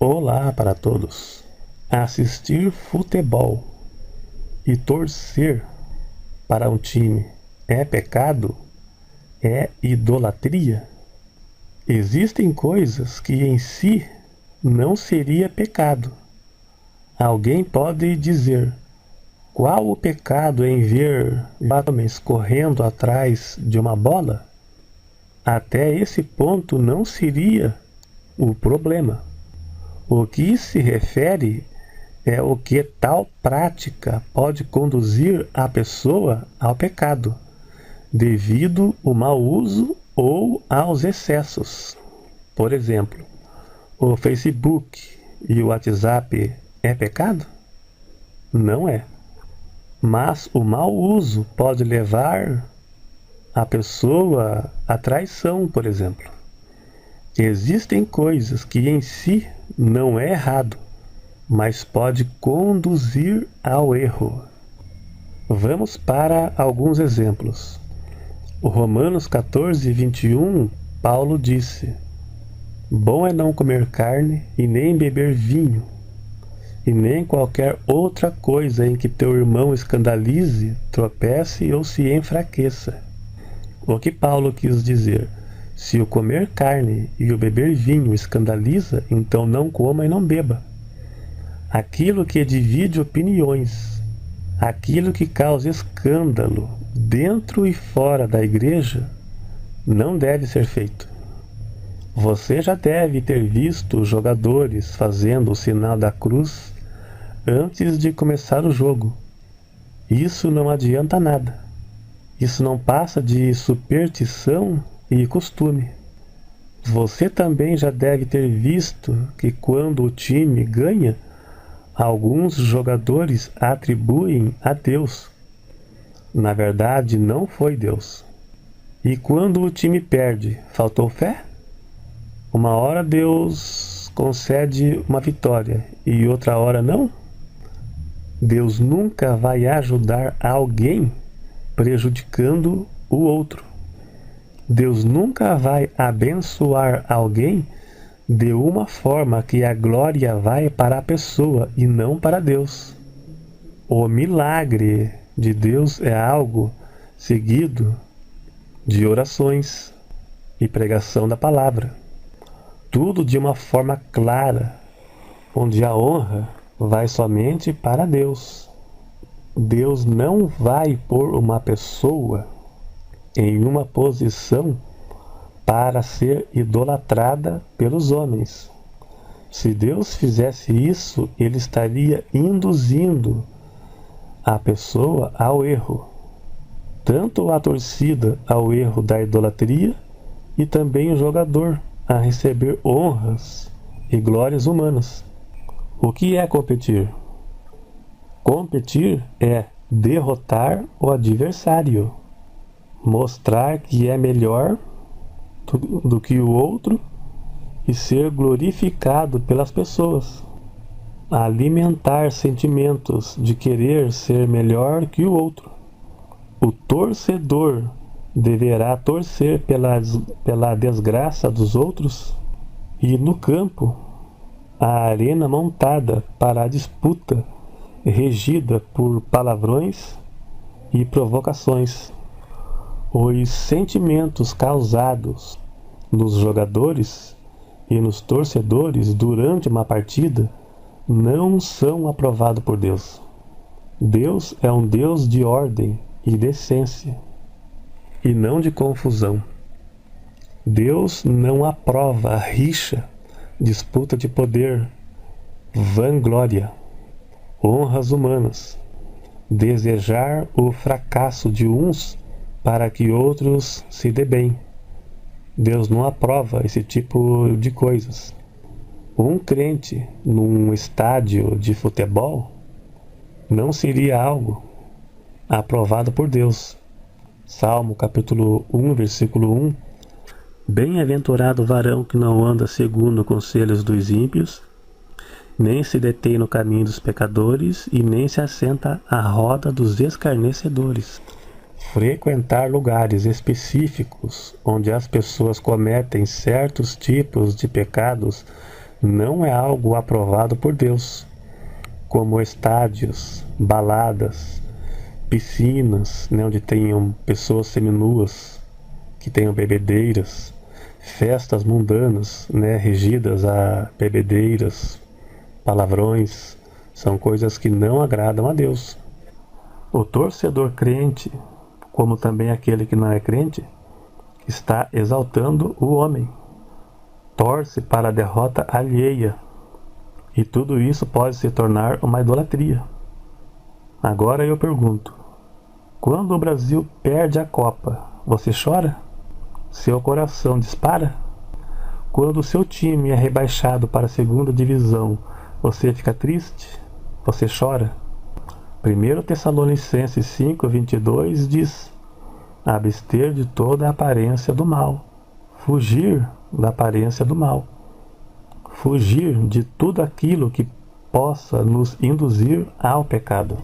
Olá para todos. Assistir futebol e torcer para um time é pecado? É idolatria? Existem coisas que em si não seria pecado. Alguém pode dizer: qual o pecado em ver homens correndo atrás de uma bola? Até esse ponto não seria o problema. O que se refere é o que tal prática pode conduzir a pessoa ao pecado, devido ao mau uso ou aos excessos. Por exemplo, o Facebook e o WhatsApp é pecado? Não é. Mas o mau uso pode levar a pessoa à traição, por exemplo. Existem coisas que em si não é errado, mas pode conduzir ao erro. Vamos para alguns exemplos. O Romanos 14, 21, Paulo disse: bom é não comer carne e nem beber vinho, e nem qualquer outra coisa em que teu irmão escandalize, tropece ou se enfraqueça. O que Paulo quis dizer? Se o comer carne e o beber vinho escandaliza, então não coma e não beba. Aquilo que divide opiniões, aquilo que causa escândalo dentro e fora da igreja, não deve ser feito. Você já deve ter visto jogadores fazendo o sinal da cruz antes de começar o jogo. Isso não adianta nada. Isso não passa de superstição e costume. Você também já deve ter visto que quando o time ganha, alguns jogadores atribuem a Deus. Na verdade, não foi Deus. E quando o time perde, faltou fé? Uma hora Deus concede uma vitória e outra hora não? Deus nunca vai ajudar alguém prejudicando o outro. Deus nunca vai abençoar alguém de uma forma que a glória vai para a pessoa e não para Deus. O milagre de Deus é algo seguido de orações e pregação da palavra. Tudo de uma forma clara, onde a honra vai somente para Deus. Deus não vai pôr uma pessoa em uma posição para ser idolatrada pelos homens. Se Deus fizesse isso, ele estaria induzindo a pessoa ao erro, tanto a torcida ao erro da idolatria e também o jogador a receber honras e glórias humanas. O que é competir? Competir é derrotar o adversário, mostrar que é melhor do que o outro e ser glorificado pelas pessoas. Alimentar sentimentos de querer ser melhor que o outro. O torcedor deverá torcer pela desgraça dos outros, e no campo, a arena montada para a disputa, regida por palavrões e provocações. Os sentimentos causados nos jogadores e nos torcedores durante uma partida não são aprovados por Deus. Deus é um Deus de ordem e decência, e não de confusão. Deus não aprova rixa, disputa de poder, vanglória, honras humanas, desejar o fracasso de uns para que outros se dê bem. Deus não aprova esse tipo de coisas. Um crente num estádio de futebol não seria algo aprovado por Deus. Salmo capítulo 1, versículo 1: bem-aventurado o varão que não anda segundo os conselhos dos ímpios, nem se detém no caminho dos pecadores, e nem se assenta à roda dos escarnecedores. Frequentar lugares específicos onde as pessoas cometem certos tipos de pecados não é algo aprovado por Deus, como estádios, baladas, piscinas, né, onde tenham pessoas seminuas, que tenham bebedeiras, festas mundanas, né, regidas a bebedeiras, palavrões, são coisas que não agradam a Deus. O torcedor crente, como também aquele que não é crente, está exaltando o homem, torce para a derrota alheia, e tudo isso pode se tornar uma idolatria. Agora eu pergunto, quando o Brasil perde a Copa, você chora? Seu coração dispara? Quando o seu time é rebaixado para a segunda divisão, você fica triste? Você chora? 1 Tessalonicenses 5:22 diz: abster de toda a aparência do mal, fugir da aparência do mal, fugir de tudo aquilo que possa nos induzir ao pecado.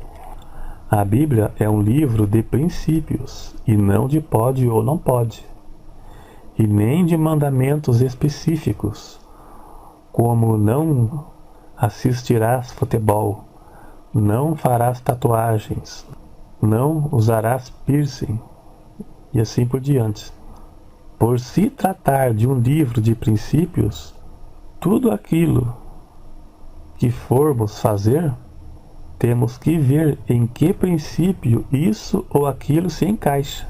A Bíblia é um livro de princípios e não de pode ou não pode, e nem de mandamentos específicos, como não assistirás futebol, não farás tatuagens, não usarás piercing, e assim por diante. Por se tratar de um livro de princípios, tudo aquilo que formos fazer, temos que ver em que princípio isso ou aquilo se encaixa.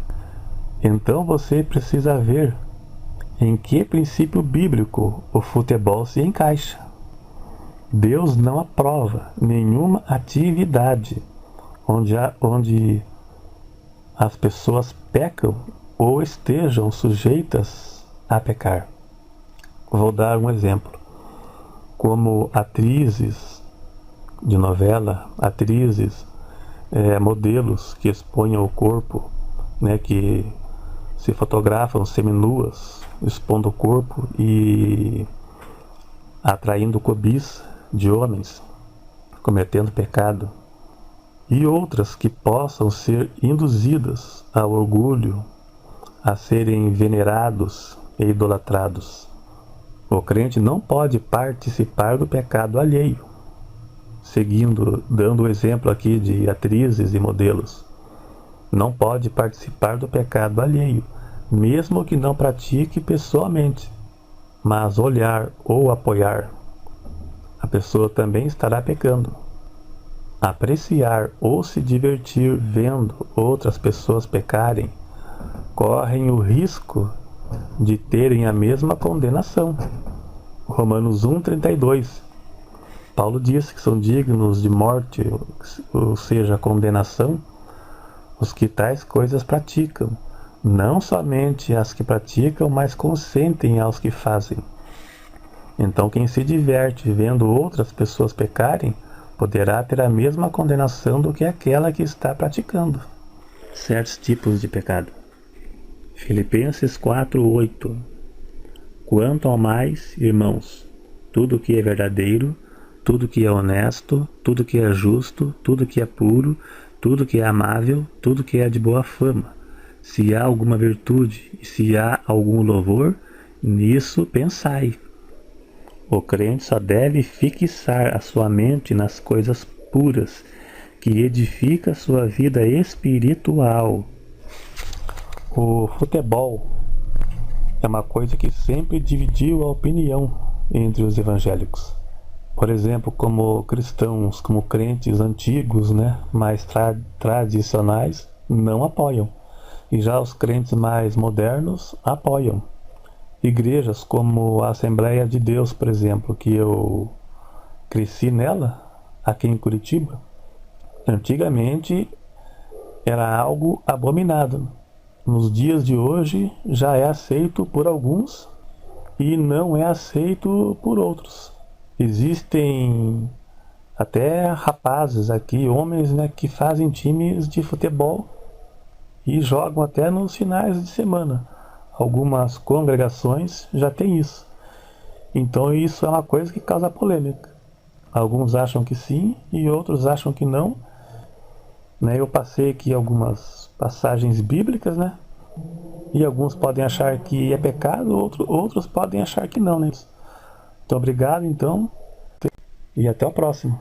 Então você precisa ver em que princípio bíblico o futebol se encaixa. Deus não aprova nenhuma atividade onde as pessoas pecam ou estejam sujeitas a pecar. Vou dar um exemplo. Como atrizes de novela, atrizes, modelos que expõem o corpo, né, que se fotografam seminuas, expondo o corpo e atraindo cobiça de homens, cometendo pecado, e outras que possam ser induzidas ao orgulho, a serem venerados e idolatrados. O crente não pode participar do pecado alheio. Dando o exemplo aqui de atrizes e modelos, não pode participar do pecado alheio, mesmo que não pratique pessoalmente, mas olhar ou apoiar, a pessoa também estará pecando. Apreciar ou se divertir vendo outras pessoas pecarem, correm o risco de terem a mesma condenação. Romanos 1:32. Paulo diz que são dignos de morte, ou seja, condenação, os que tais coisas praticam, não somente as que praticam, mas consentem aos que fazem. Então quem se diverte vendo outras pessoas pecarem, poderá ter a mesma condenação do que aquela que está praticando. Certos tipos de pecado. Filipenses 4:8. Quanto ao mais, irmãos, tudo que é verdadeiro, tudo que é honesto, tudo que é justo, tudo que é puro, tudo que é amável, tudo que é de boa fama, se há alguma virtude e se há algum louvor, nisso pensai. O crente só deve fixar a sua mente nas coisas puras, que edifica a sua vida espiritual. O futebol é uma coisa que sempre dividiu a opinião entre os evangélicos. Por exemplo, como cristãos, como crentes antigos, né, mais tradicionais, não apoiam. E já os crentes mais modernos apoiam. Igrejas como a Assembleia de Deus, por exemplo, que eu cresci nela, aqui em Curitiba, antigamente era algo abominado. Nos dias de hoje já é aceito por alguns e não é aceito por outros. Existem até rapazes aqui, homens, né, que fazem times de futebol e jogam até nos finais de semana. Algumas congregações já têm isso. Então isso é uma coisa que causa polêmica. Alguns acham que sim e outros acham que não. Né, eu passei aqui algumas passagens bíblicas, né? E alguns podem achar que é pecado, outros podem achar que não, né? Muito obrigado, então, e até o próximo.